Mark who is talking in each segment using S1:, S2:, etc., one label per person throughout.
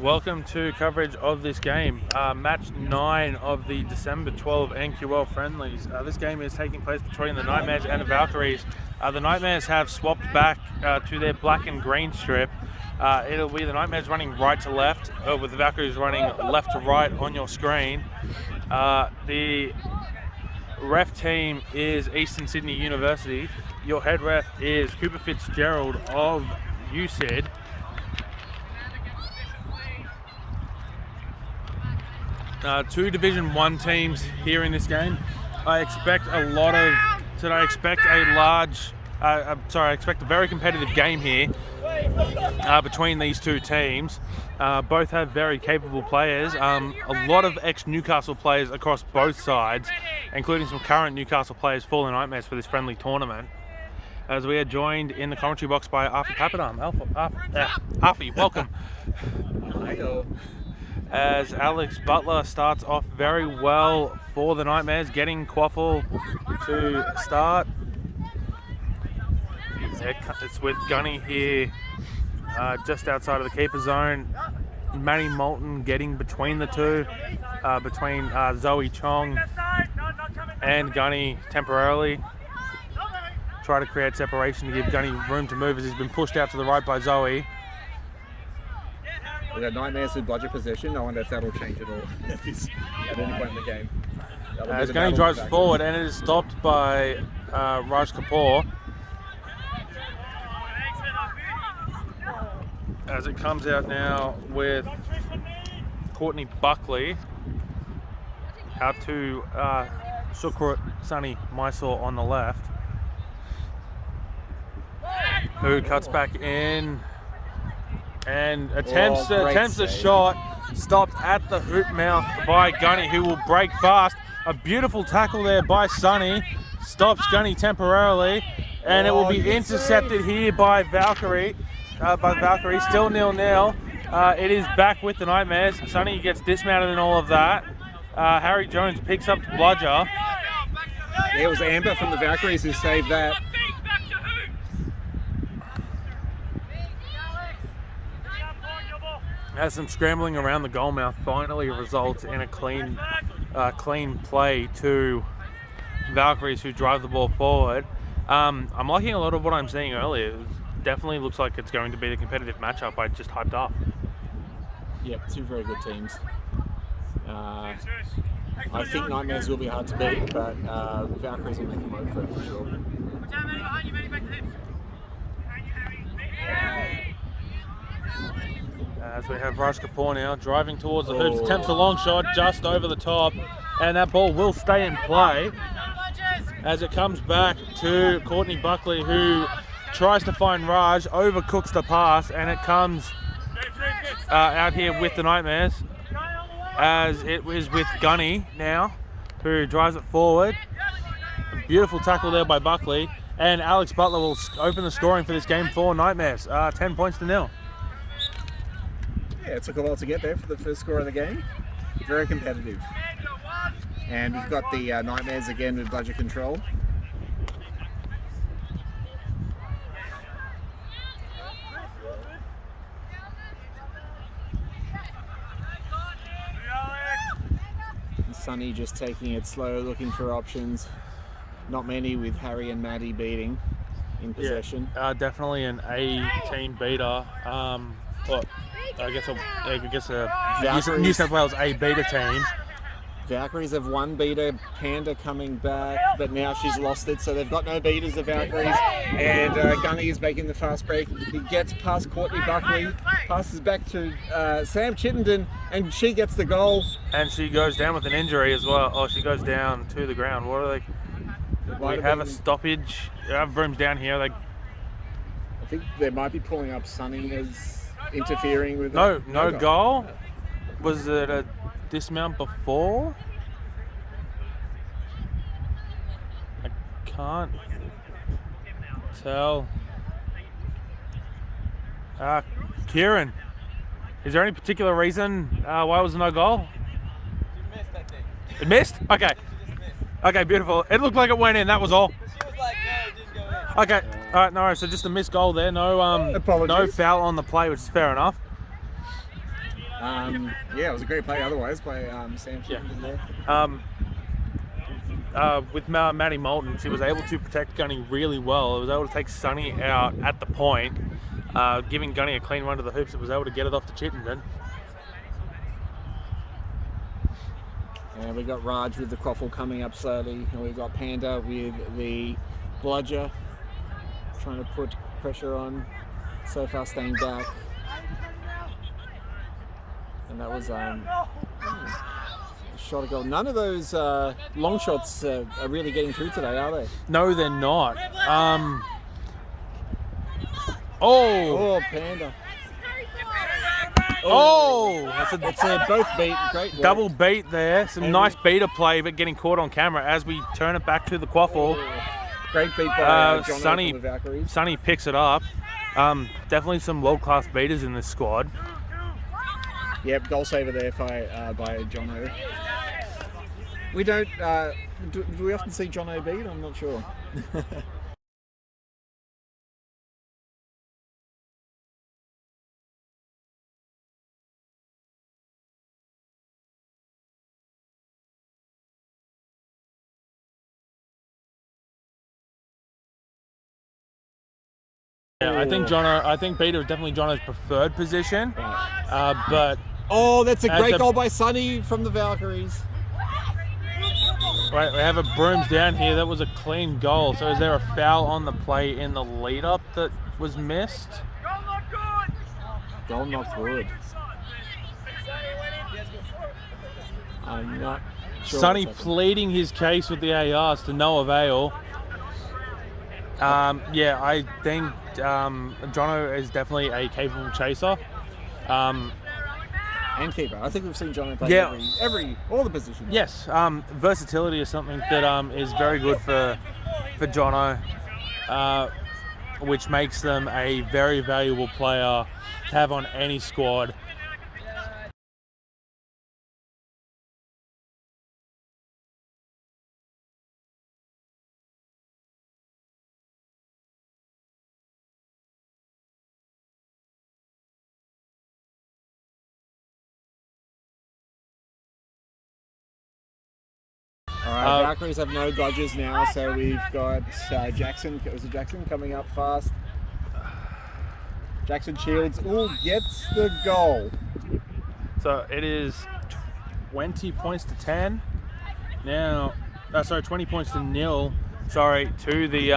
S1: Welcome to coverage of this game, match 9 of the December 12 NQL Friendlies. This game is taking place between the Nightmares and the Valkyries. The Nightmares have swapped back to their black and green strip. It'll be the Nightmares running right to left, with the Valkyries running left to right on your screen. The ref team is Eastern Sydney University. Your head ref is Cooper Fitzgerald of USyd. Two Division 1 teams here in this game. I expect a very competitive game here between these two teams. Both have very capable players. A lot of ex-Newcastle players across both sides, including some current Newcastle players for the Nightmares for this friendly tournament. As we are joined in the commentary box by Arfy Papadam. Arfy, welcome. As Alex Butler starts off very well for the Nightmares, getting Quaffle to start. It's with Gunny here, just outside of the keeper zone. Manny Moulton getting between the two, between Zoe Chong and Gunny temporarily. Try to create separation to give Gunny room to move as he's been pushed out to the right by Zoe.
S2: We've got Nightmares with bludger possession. I wonder if that'll change at all at any point in the game.
S1: As Gunny drives forward and it is stopped by Raj Kapoor. As it comes out now with Courtney Buckley out to Sukrut Sunny Mysore on the left, who cuts back in and attempts a shot, stopped at the hoop mouth by Gunny, who will break fast. A beautiful tackle there by Sunny, stops Gunny temporarily, and it will be intercepted here by Valkyrie. Still 0-0. It is back with the Nightmares. Sunny gets dismounted and all of that. Harry Jones picks up the bludger.
S2: It was Amber from the Valkyries who saved that.
S1: As some scrambling around the goal mouth finally results in a clean play to Valkyries, who drive the ball forward. I'm liking a lot of what I'm seeing earlier. It definitely looks like it's going to be the competitive matchup I just hyped up.
S3: Yep, two very good teams. I think Nightmares will be hard to beat, but Valkyries will make a move for it for sure.
S1: As we have Raj Kapoor now driving towards the hoops, attempts a long shot just over the top, and that ball will stay in play as it comes back to Courtney Buckley, who tries to find Raj, overcooks the pass, and it comes out here with the Nightmares, as it is with Gunny now, who drives it forward. A beautiful tackle there by Buckley, and Alex Butler will open the scoring for this game for Nightmares. 10 points to 0.
S2: Yeah, it took a while to get there for the first score of the game. Very competitive. And we've got the Nightmares again with bludger control.
S3: Sunny just taking it slow, looking for options. Not many, with Harry and Maddie beating in possession.
S1: Yeah, definitely an A team beater. I guess a New South Wales A beta team.
S3: Valkyries have one beater, Panda coming back, but now she's lost it, so they've got no beaters, the Valkyries.
S2: And Gunny is making the fast break. He gets past Courtney Buckley, passes back to Sam Chittenden, and she gets the goal.
S1: And she goes down with an injury as well. Oh, she goes down to the ground. What are they? We have a stoppage. We have brooms down here.
S2: I think they might be pulling up Sunny as interfering with
S1: no goal. Was it a dismount before? I can't tell. Kieran, is there any particular reason why was there no goal?
S4: It missed, I think.
S1: It missed? Okay. Okay, beautiful. It looked like it went in, that was all.
S4: She was like, no, it didn't go in.
S1: Okay, alright, no, so just a missed goal there. No foul on the play, which is fair enough.
S2: Yeah, it was a great play otherwise by Sam Chittenden there.
S1: With Matty Moulton, she was able to protect Gunny really well. It was able to take Sonny out at the point, giving Gunny a clean run to the hoops. It was able to get it off to Chittenden.
S3: And we've got Raj with the quaffle coming up slowly. And we've got Panda with the bludger, trying to put pressure on. So far staying back. And that was shot a goal. None of those long shots are really getting through today, are they?
S1: No, they're not.
S3: Oh, Panda.
S1: That's
S3: a both beat. Great work.
S1: double beat there. Some nice beater play, but getting caught on camera as we turn it back to the quaffle.
S2: Great beat by John
S1: Sonny.
S2: from the Valkyries.
S1: Sonny picks it up. Definitely some world-class beaters in this squad.
S2: Yep, goal saver there by Jono. We don't. Do we often see Jono beat? I'm not sure.
S1: Yeah, I think beater is definitely Jono's preferred position. But
S3: oh, that's a great goal by Sonny from the Valkyries.
S1: Right, we have a brooms down here. That was a clean goal. So is there a foul on the play in the lead-up that was missed?
S3: Goal not good. I'm not sure.
S1: Sonny pleading his case with the ARs to no avail. Yeah, I think Jono is definitely a capable chaser.
S2: And keeper. I think we've seen Jono play all the positions.
S1: Yes, versatility is something that is very good for Jono, which makes them a very valuable player to have on any squad.
S2: Alright, Valkyries have no dodges now, so we've got Jackson. Was it Jackson coming up fast? Jackson Shields gets the goal.
S1: So it is 20 points to 10. Now, 20 points to 0. Sorry, to the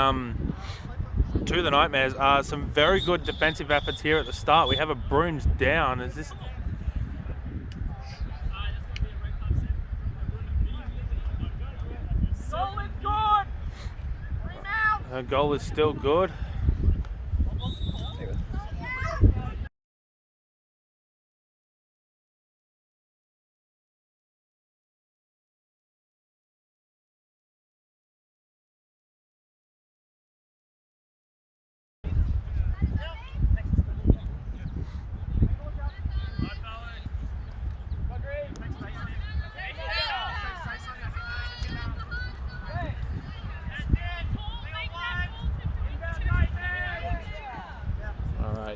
S1: Nightmares. Some very good defensive efforts here at the start. We have a brooms down. Is this? Her goal is still good.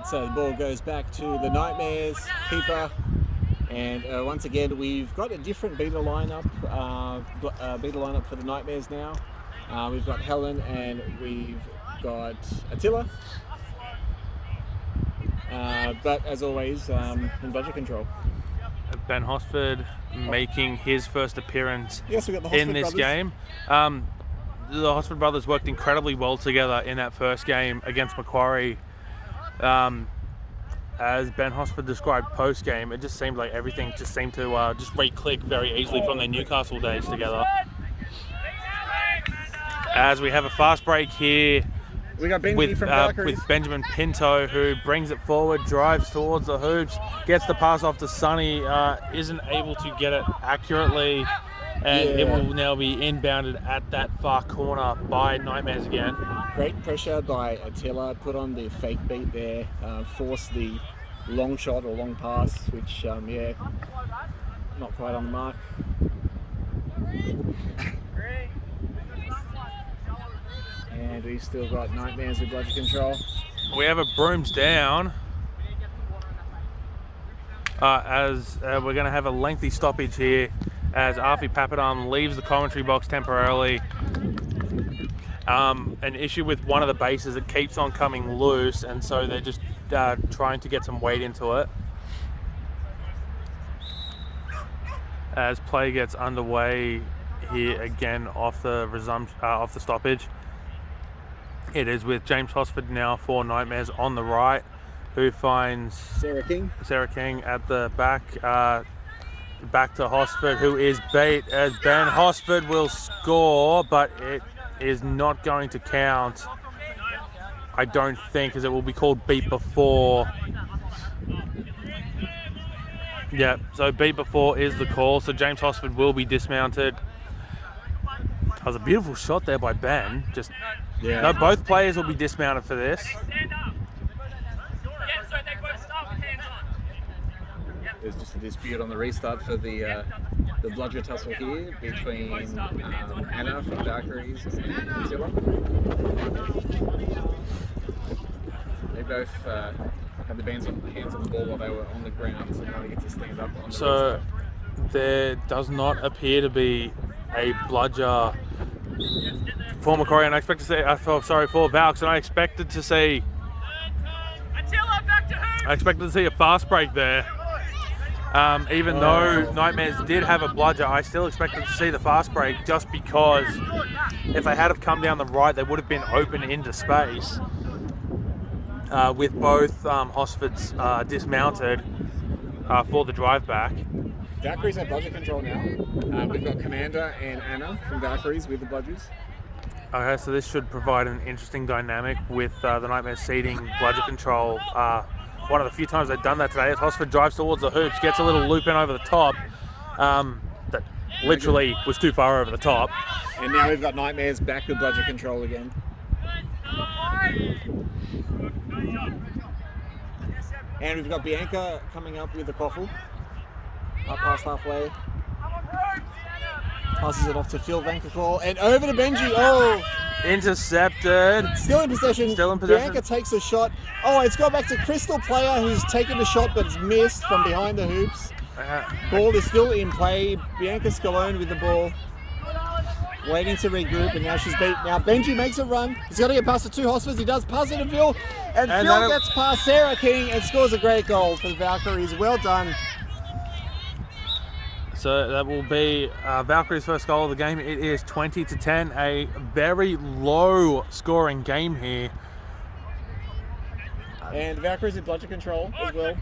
S3: So the ball goes back to the Nightmares keeper, and once again we've got a different beater lineup. For the Nightmares now. We've got Helen and we've got Attila. But as always, in budget control.
S1: Ben Hosford making his first appearance
S2: we got the
S1: in this
S2: brothers.
S1: game. The Hosford brothers worked incredibly well together in that first game against Macquarie. As Ben Hosford described post-game, it just seemed like everything just seemed to just re-click very easily from their Newcastle days together. As we have a fast break here
S2: We got Benji
S1: with,
S2: from Valkyries.
S1: with Benjamin Pinto, who brings it forward, drives towards the hoops, gets the pass off to Sonny, isn't able to get it accurately, and it will now be inbounded at that far corner by Nightmares again.
S3: Great pressure by Attila, put on the fake beat there, forced the long shot or long pass, which, not quite on the mark. And we've still got Nightmares with budget control.
S1: We have a brooms down. as we're going to have a lengthy stoppage here as Arfy Papadam leaves the commentary box temporarily. An issue with one of the bases, it keeps on coming loose, and so they're just trying to get some weight into it. As play gets underway here again off the stoppage. It is with James Hosford now for Nightmares on the right, who finds
S2: Sarah King
S1: at the back. Back to Hosford, who is beat as Ben Hosford will score, but it is not going to count, I don't think, as it will be called beat before. Yeah, so beat before is the call, so James Hosford will be dismounted. That was a beautiful shot there by Ben. No, both players will be dismounted for this.
S2: There's just a dispute on the restart for the bludger tussle here between Anna from Valkyries and Zilla. They both had the hands on the ball while they were on the ground, so now they get to stand up on the restart.
S1: There does not appear to be a bludger for Macquarie, and I expect to see, for Valks, and I expected to see a fast break there. Even though Nightmares did have a bludger, I still expected to see the fast break, just because if they had have come down the right, they would have been open into space. With both Hosfords dismounted for the drive back.
S2: Valkyries have bludger control now. We've got Commander and Anna from Valkyries with the bludgers.
S1: Okay, so this should provide an interesting dynamic with the Nightmares seeding bludger control. One of the few times they've done that today, as Hosford drives towards the hoops, gets a little loop in over the top. That literally was too far over the top.
S2: And now we've got Nightmares back with bludger control again. And we've got Bianca coming up with the quaffle. Up past halfway. Passes it off to Phil Vankerclaw and over to Benji. Oh!
S1: Intercepted.
S2: Still in possession. Bianca takes a shot. Oh, it's gone back to Crystal player who's taken the shot but it's missed from behind the hoops. Ball is still in play. Bianca Scalone with the ball. Waiting to regroup, and now she's beat. Now Benji makes a run. He's got to get past the two Hosfords. He does pass it to Phil. And Phil gets past Sarah King and scores a great goal for the Valkyries. Well done.
S1: So that will be Valkyrie's first goal of the game. It is 20-10, a very low scoring game here.
S2: And Valkyries in bludger control as well.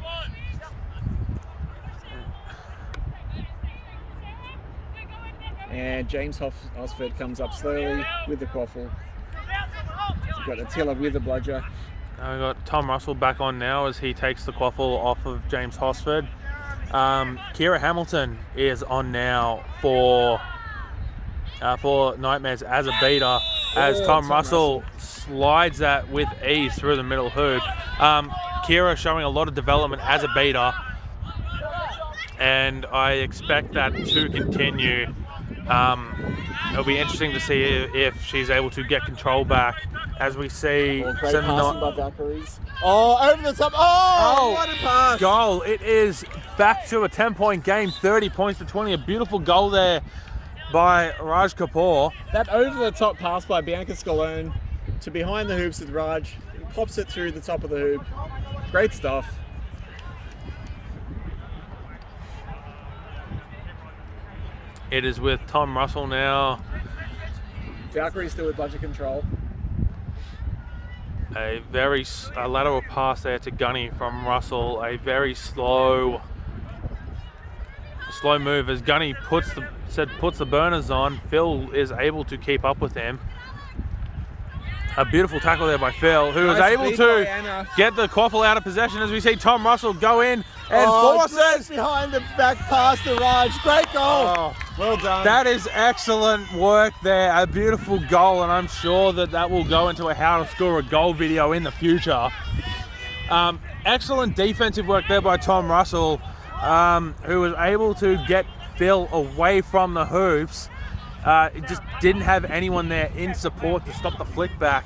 S2: And James Hosford comes up slowly with the quaffle. Got Attila with the bludger.
S1: We've got Tom Russell back on now as he takes the quaffle off of James Hosford. Kira Hamilton is on now for Nightmares as a beater, as Tom Russell slides that with ease through the middle hoop. Kira showing a lot of development as a beater, and I expect that to continue. It'll be interesting to see if she's able to get control back as we see
S2: great passing by Valkyries. Oh, over the top. Oh, what a pass.
S1: Goal. It is back to a 10-point game, 30 points to 20. A beautiful goal there by Raj Kapoor.
S2: That over-the-top pass by Bianca Scalone to behind the hoops with Raj. He pops it through the top of the hoop. Great stuff.
S1: It is with Tom Russell now.
S2: Valkyrie still with bludger control.
S1: A very lateral pass there to Gunny from Russell. A very slow move as Gunny puts the burners on. Phil is able to keep up with him. A beautiful tackle there by Phil, who was able to get the quaffle out of possession as we see Tom Russell go in and forces
S2: behind the back pass to Raj. Great goal.
S1: Oh,
S2: well done.
S1: That is excellent work there. A beautiful goal, and I'm sure that will go into a how to score a goal video in the future. Excellent defensive work there by Tom Russell, who was able to get Phil away from the hoops. It just didn't have anyone there in support to stop the flick back,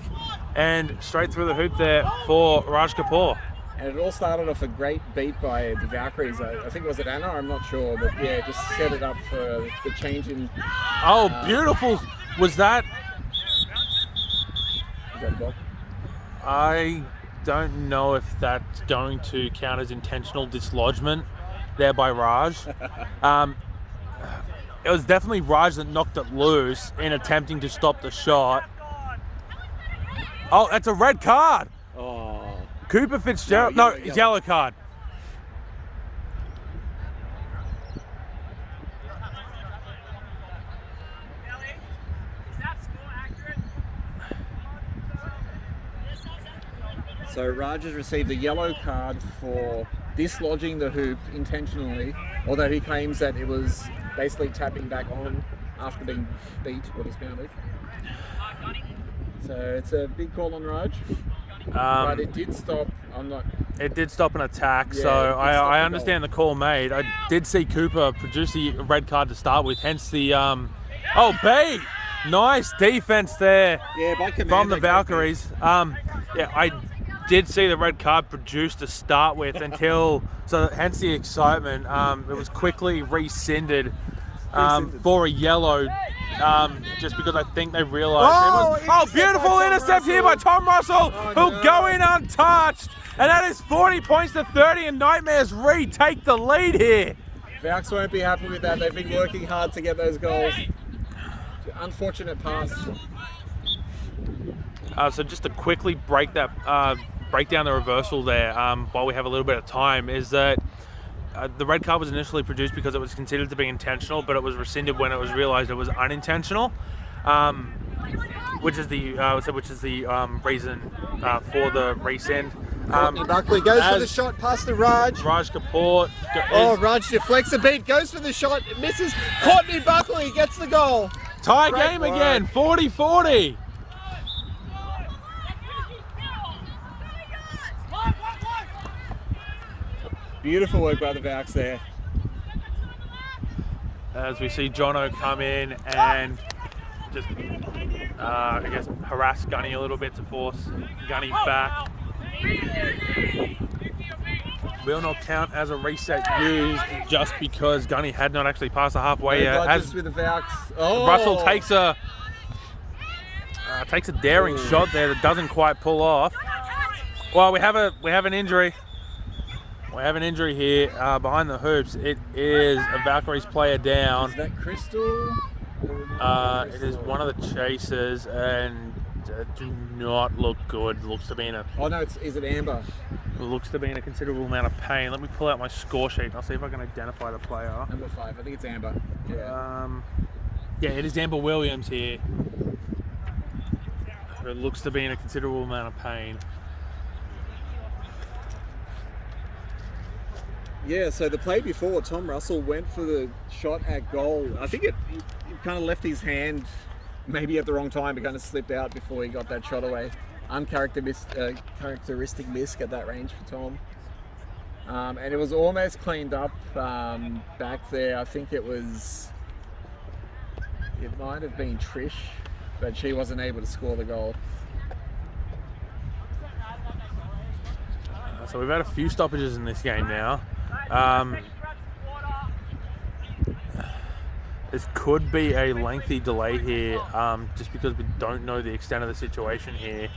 S1: and straight through the hoop there for Raj Kapoor.
S3: And it all started off a great beat by the Valkyries. I think, was it Anna? I'm not sure. But yeah, just set it up for the change in...
S1: Oh, beautiful. Was that...
S3: Is that a block?
S1: I don't know if that's going to count as intentional dislodgement there by Raj. It was definitely Raj that knocked it loose in attempting to stop the shot. Oh, that's a red card.
S3: Oh.
S1: Cooper Fitzgerald. No, it's yellow card.
S3: So Raj has received a yellow card for dislodging the hoop intentionally, although he claims that it was basically tapping back on after being beat or dismounted. So it's a big call on Raj. But it did stop.
S1: It did stop an attack,
S3: Yeah,
S1: so I
S3: the
S1: understand the call made. I did see Cooper produce the red card to start with, hence the oh, B! Nice defense there from the Valkyries. Yeah, I did see the red card produced to start with until, so hence the excitement. It was quickly rescinded for a yellow, just because I think they realised it was... Oh, beautiful intercept here by Tom Russell, who'll go in untouched. And that is 40 points to 30, and Nightmares retake the lead here.
S3: Valks won't be happy with that. They've been working hard to get those goals. Unfortunate pass.
S1: So just to quickly break down the reversal there, while we have a little bit of time, is that the red card was initially produced because it was considered to be intentional, but it was rescinded when it was realised it was unintentional, which is the reason for the rescind.
S2: Buckley goes for the shot past the Raj.
S1: Raj Kapoor.
S2: Raj deflects a beat, goes for the shot, misses. Courtney Buckley gets the goal.
S1: Tie game again, 40-40.
S3: Beautiful work by the Valks there.
S1: As we see Jono come in and just, I guess, harass Gunny a little bit to force Gunny back. Will not count as a reset used just because Gunny had not actually passed the halfway yet. As
S3: with the Valks.
S1: Russell takes a daring shot there that doesn't quite pull off. Well, we have an injury. We have an injury here behind the hoops. It is a Valkyries player down.
S3: Is that Crystal?
S1: It is one of the chasers, and do not look good. Looks to be in a...
S3: Oh no, is it Amber?
S1: Looks to be in a considerable amount of pain. Let me pull out my score sheet and I'll see if I can identify the player.
S3: Number 5, I think it's Amber. Yeah.
S1: Yeah, it is Amber Williams here. It looks to be in a considerable amount of pain.
S3: Yeah, so the play before, Tom Russell went for the shot at goal. I think it kind of left his hand maybe at the wrong time. It kind of slipped out before he got that shot away. Uncharacteristic miss at that range for Tom. And it was almost cleaned up back there. I think it might have been Trish, but she wasn't able to score the goal.
S1: So we've had a few stoppages in this game now. This could be a lengthy delay here, just because we don't know the extent of the situation here.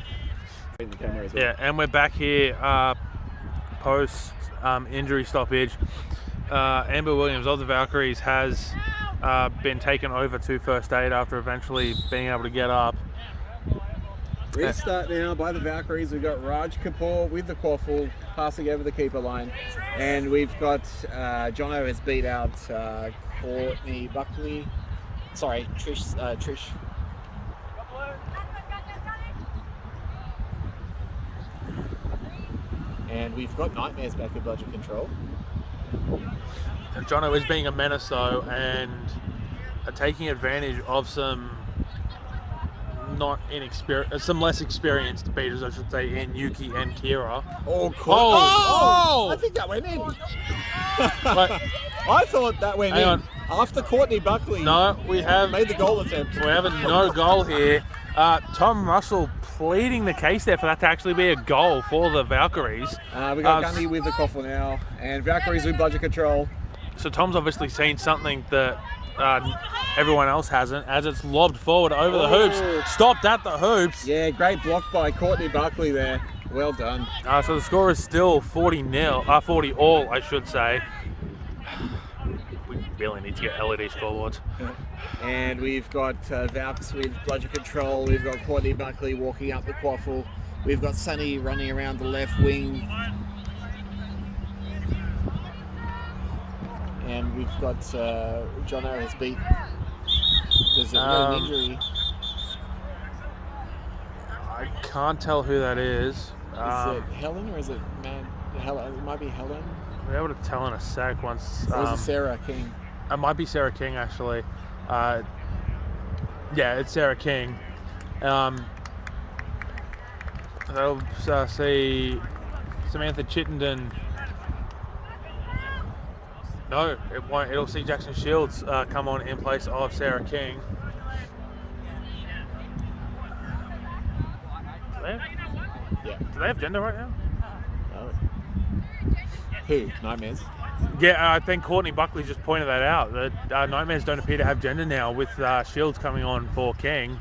S3: In the camera as well.
S1: Yeah, and we're back here post injury stoppage. Amber Williams of the Valkyries has been taken over to first aid after eventually being able to get up.
S3: Restart now by the Valkyries. We've got Raj Kapoor with the quaffle passing over the keeper line, and we've got Jono has beat out Courtney Buckley. Sorry, Trish. And we've got Nightmares back in budget control.
S1: And Jono is being a menace though, and taking advantage of some less experienced beaters, I should say, in Yuki and Kira.
S2: I think that went in. I thought that went in. After Courtney Buckley
S1: we have
S2: made the goal attempt.
S1: We have a no goal here. Tom Russell pleading the case there for that to actually be a goal for the Valkyries.
S3: We got Gunny with the Koffel now, and Valkyries with budget control.
S1: So Tom's obviously seen something that everyone else hasn't, as it's lobbed forward over the hoops. Stopped at the hoops.
S3: Yeah, great block by Courtney Buckley there. Well done.
S1: So the score is still 40 all, I should say. We really need to get LED scoreboards.
S3: And we've got Valks with budget control. We've got Courtney Buckley walking up the quaffle. We've got Sunny running around the left wing. And we've got Jono has beat. There's an injury.
S1: I can't tell who that is.
S3: Is it Helen or is it Man? Helen. It might be Helen.
S1: We'll be able to tell in a sec once.
S3: Or is it Sarah King?
S1: It might be Sarah King actually. Yeah, it's Sarah King. They'll see Samantha Chittenden. No, it won't. It'll see Jackson Shields come on in place of Sarah King. Do they have gender right now?
S3: No. Who? Nightmares?
S1: Yeah, I think Courtney Buckley just pointed that out. That Nightmares don't appear to have gender now with Shields coming on for King.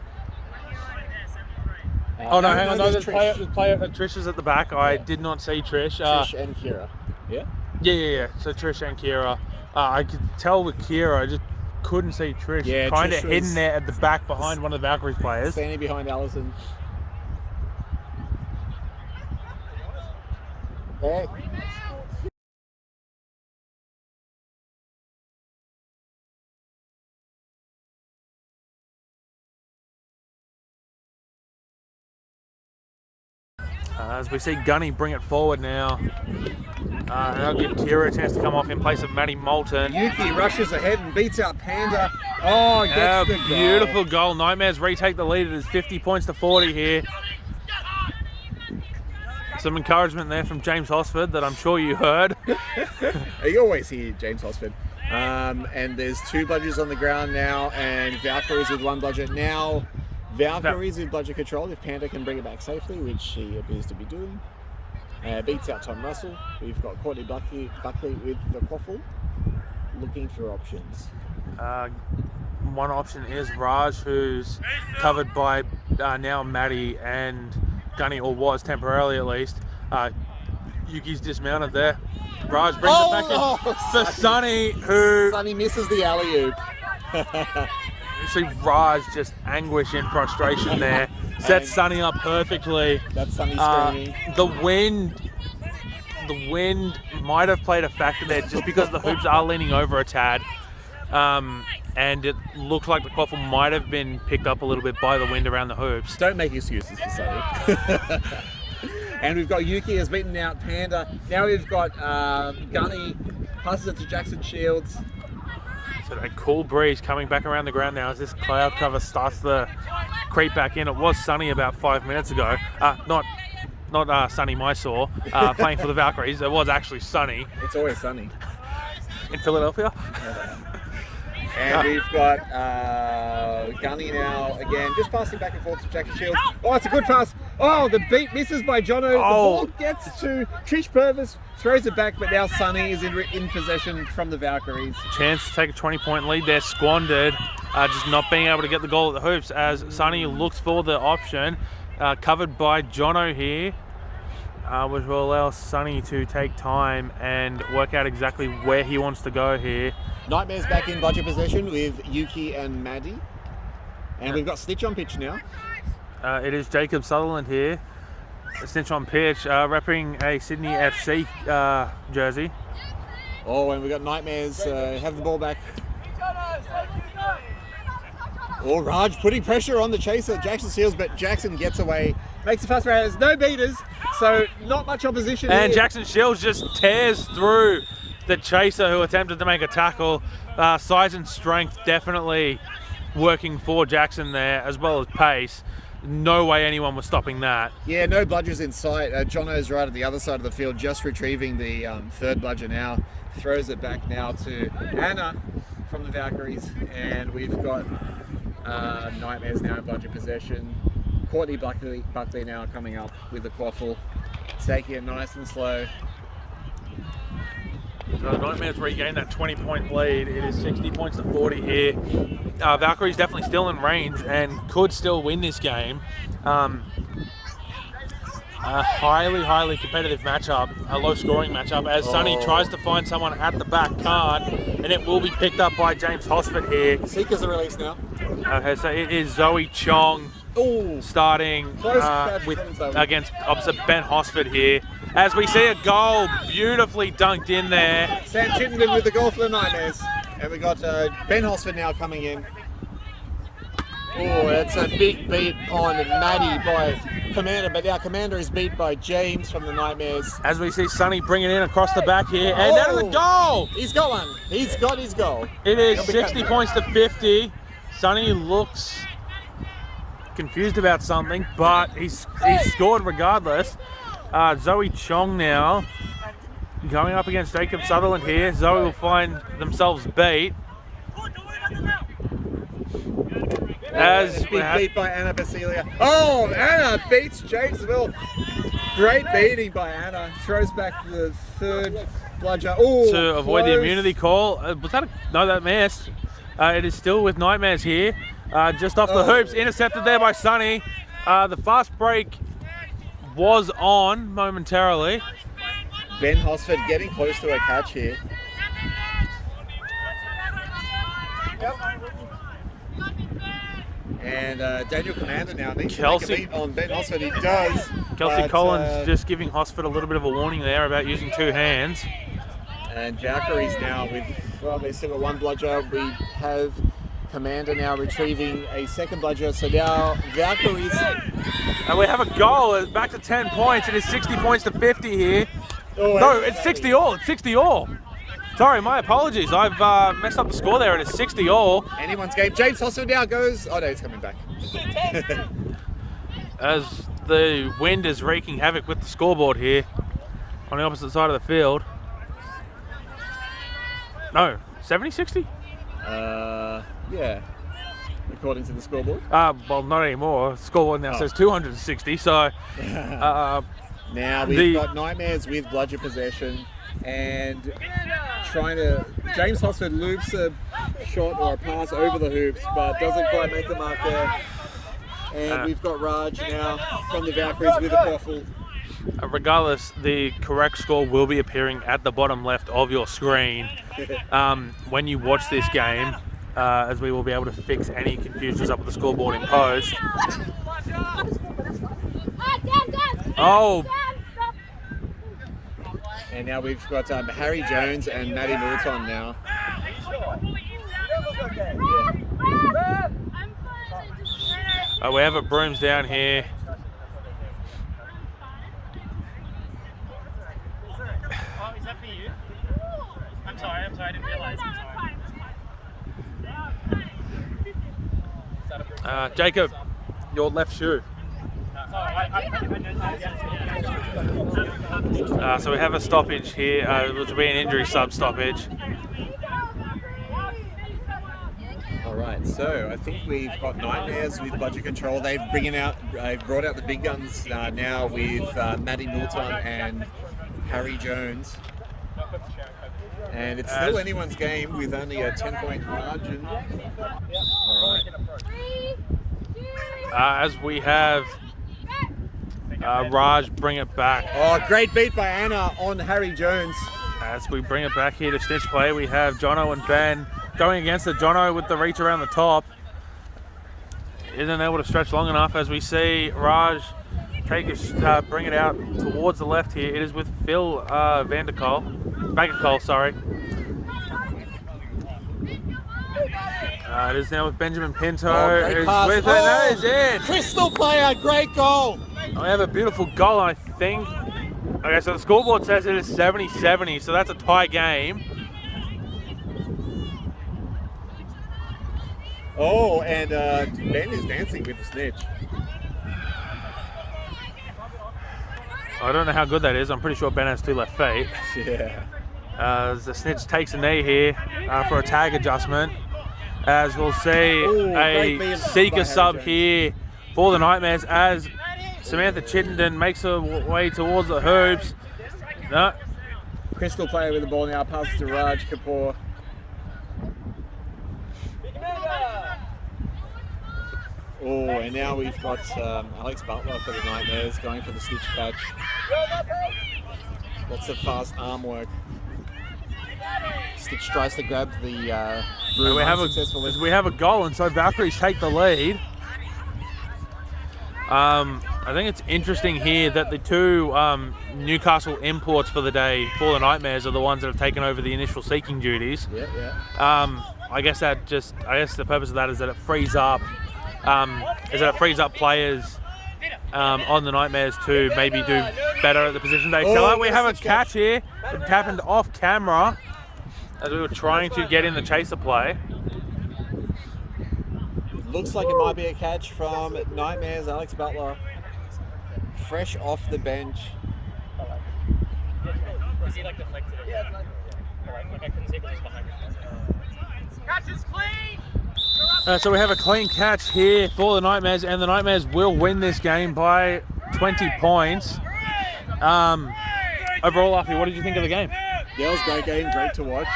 S1: Hang on. There's player. Trish is at the back. I did not see Trish.
S3: Trish and Kira. Yeah?
S1: Yeah. So Trish and Kira. I could tell with Kira, I just couldn't see Trish.
S3: Yeah,
S1: kind of
S3: Trish
S1: hidden there at the back behind one of the Valkyries players.
S3: Standing behind Allison. Hey.
S1: As we see Gunny bring it forward now. And I'll give Kira a chance to come off in place of Maddie Moulton.
S3: Yuki rushes ahead and beats out Panda. Oh, gets the goal.
S1: Beautiful goal. Nightmares retake the lead. It is 50 points to 40 here. Some encouragement there from James Hosford that I'm sure you heard.
S3: You always hear James Hosford. And there's 2 budgets on the ground now, and Valkyries with 1 budget now. Valkyries with budget control if Panda can bring it back safely, which she appears to be doing. Beats out Tom Russell. We've got Courtney Buckley with the quaffle, looking for options.
S1: One option is Raj, who's covered by now Maddie and Gunny, or was temporarily at least. Yuki's dismounted there. Raj brings it back in for Sunny, who...
S3: Sunny misses the alley-oop.
S1: You see Raj just anguish in frustration there. Sets Sunny up perfectly.
S3: That's Sunny screaming.
S1: The wind might have played a factor there just because the hoops are leaning over a tad. And it looked like the quaffle might have been picked up a little bit by the wind around the hoops.
S3: Don't make excuses for Sunny. And we've got Yuki has beaten out Panda. Now we've got Gunny, passes it to Jackson Shields.
S1: So a cool breeze coming back around the ground now as this cloud cover starts to creep back in. It was sunny about 5 minutes ago. Not Sunny Mysore playing for the Valkyries. It was actually sunny.
S3: It's always sunny.
S1: In Philadelphia.
S3: And we've got Gunny now again, just passing back and forth to Jackson Shields. Oh, it's a good pass. Oh, the beat misses by Jono. The ball gets to Trish Purvis, throws it back, but now Sunny is in possession from the Valkyries.
S1: Chance to take a 20-point lead there, squandered. Just not being able to get the goal at the hoops as Sunny looks for the option. Covered by Jono here, which will allow Sunny to take time and work out exactly where he wants to go here.
S3: Nightmares back in budget possession with Yuki and Maddie. And we've got Snitch on pitch now.
S1: It is Jacob Sutherland here. Snitch on pitch, repping a Sydney FC jersey.
S3: Oh, and we've got Nightmares have the ball back. Oh, Raj putting pressure on the chaser, Jackson Shields, but Jackson gets away. Makes a fast break. There's no beaters, so not much opposition
S1: And
S3: here.
S1: Jackson Shields just tears through the chaser who attempted to make a tackle. Size and strength definitely working for Jackson there, as well as pace. No way anyone was stopping that.
S3: Yeah, no bludgers in sight. Jono's right at the other side of the field, just retrieving the third bludger now. Throws it back now to Anna from the Valkyries. And we've got Nightmares now in bludger possession. Courtney Buckley now coming up with the quaffle, taking it nice and slow.
S1: So the Nightmares regain that 20-point lead. It is 60 points to 40 here. Valkyries definitely still in range and could still win this game. A highly competitive matchup, a low-scoring matchup, as Sonny tries to find someone at the back card, and it will be picked up by James Hosford here.
S3: Seekers are released now.
S1: Okay, so it is Zoe Chong starting against opposite Ben Hosford here. As we see a goal beautifully dunked in there.
S2: Sam Chittenden with the goal for the Nightmares. And we got Ben Hosford now coming in. Oh, that's a big beat on Maddie by Commander, but our Commander is beat by James from the Nightmares.
S1: As we see Sonny bring it in across the back here, and that is a goal!
S2: He's got one. He's got his goal.
S1: It is 60 points to 50. Sonny looks confused about something, but he's scored regardless. Zoe Chong now going up against Jacob Sutherland here. Zoe will find themselves beat.
S2: As beat by Anna Basilia. Oh, Anna beats James as well. Great beating by Anna. Throws back the third bludger.
S1: To avoid the immunity call. Was that no, that missed. It is still with Nightmares here. Just off the hoops, intercepted there by Sonny. The fast break was on momentarily.
S2: Ben Hosford getting close to a catch here. And Daniel Commander now needs to make a beat on Ben Hosford. He does.
S1: Kelsey Collins just giving Hosford a little bit of a warning there about using two hands.
S2: And Valkyries now with, well, they still got one bludger. We have Commander now retrieving a second bludger. So now Valkyries.
S1: And we have a goal. It's back to 10 points. It is 60 points to 50 here. No, it's 60 all. It's 60 all. Sorry, my apologies. I've messed up the score there. It is 60 all.
S2: Anyone's game. James Hosford now goes. Oh no, he's coming back.
S1: As the wind is wreaking havoc with the scoreboard here on the opposite side of the field. No, 70, 60?
S2: Yeah. According to the scoreboard.
S1: Well, not anymore. The scoreboard now says 260. So
S2: now we've got Nightmares with bludger possession and trying to. James Hosford loops a shot or a pass over the hoops, but doesn't quite make the mark there. And we've got Raj now from the Valkyries with a quaffle.
S1: Regardless, the correct score will be appearing at the bottom left of your screen when you watch this game, as we will be able to fix any confusions up with the scoreboard in post. Oh!
S2: And now we've got Harry Jones and Maddie Milton now.
S1: We have it brooms down here.
S5: Oh, is that for you? I'm sorry, I didn't realize.
S1: Jacob, your left shoe. So we have a stoppage here, which will be an injury sub-stoppage.
S2: Alright, so I think we've got Nightmares with budget control. They've brought out the big guns now with Maddie Milton and Harry Jones. And it's still anyone's game with only a 10-point margin. Alright.
S1: As we have Raj bring it back.
S2: Oh, great beat by Anna on Harry Jones.
S1: As we bring it back here to stitch play, we have Jono and Ben going against the Jono with the reach around the top. Isn't able to stretch long enough, as we see Raj bring it out towards the left here. It is with Phil Bagacole, sorry. It is now with Benjamin Pinto.
S2: Great pass.
S1: With it is in.
S2: Crystal player, great goal.
S1: I have a beautiful goal, I think. Okay, so the scoreboard says it is 70-70, so that's a tie game.
S2: Oh, and Ben is dancing with the snitch.
S1: I don't know how good that is. I'm pretty sure Ben has two left feet.
S2: Yeah.
S1: As the snitch takes a knee here for a tag adjustment. As we'll see a seeker sub here for the Nightmares as Samantha Chittenden makes her way towards the hoops. No.
S3: Crystal player with the ball now, passes to Raj Kapoor. Oh, and now we've got Alex Butler for the Nightmares going for the stitch catch. Lots of fast arm work. Stitch tries to grab the broom unsuccessfully.
S1: We have a goal, and so Valkyries take the lead. I think it's interesting here that the two Newcastle imports for the day for the Nightmares are the ones that have taken over the initial seeking duties.
S3: Yeah.
S1: I guess the purpose of that is that it frees up players on the Nightmares to maybe do better at the position they excel at. We have a catch here. It happened off camera as we were trying to get in the chaser play.
S3: Looks like it might be a catch from Nightmares, Alex Butler. Fresh off the bench.
S5: Is he like deflected? Yeah, like I couldn't see because he's behind me. Catch is clean!
S1: So we have a clean catch here for the Nightmares, and the Nightmares will win this game by 20 points. Overall, Arfy, what did you think of the game?
S3: Yeah, it was a great game, great to watch.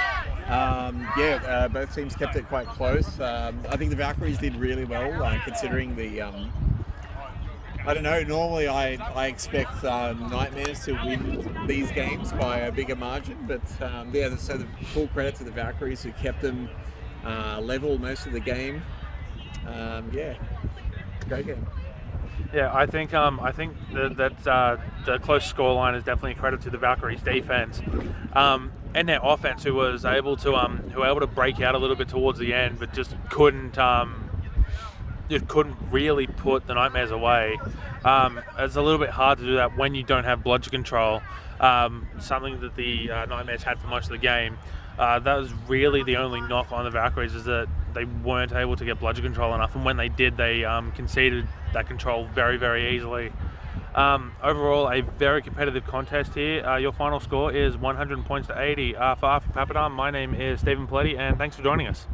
S3: Both teams kept it quite close. I think the Valkyries did really well, considering the... I don't know, normally I expect Nightmares to win these games by a bigger margin, but so the full credit to the Valkyries who kept them level most of the game. Great game.
S1: Yeah, I think that the close scoreline is definitely a credit to the Valkyries' defense and their offense, who was able to break out a little bit towards the end, but just couldn't really put the Nightmares away. It's a little bit hard to do that when you don't have bludgeon control. Something that the Nightmares had for most of the game. That was really the only knock on the Valkyries, is that they weren't able to get bludgeon control enough, and when they did, they conceded that control very, very easily. Overall, a very competitive contest here. Your final score is 100 points to 80. For Arfy Papadam, my name is Stephen Poletti, and thanks for joining us.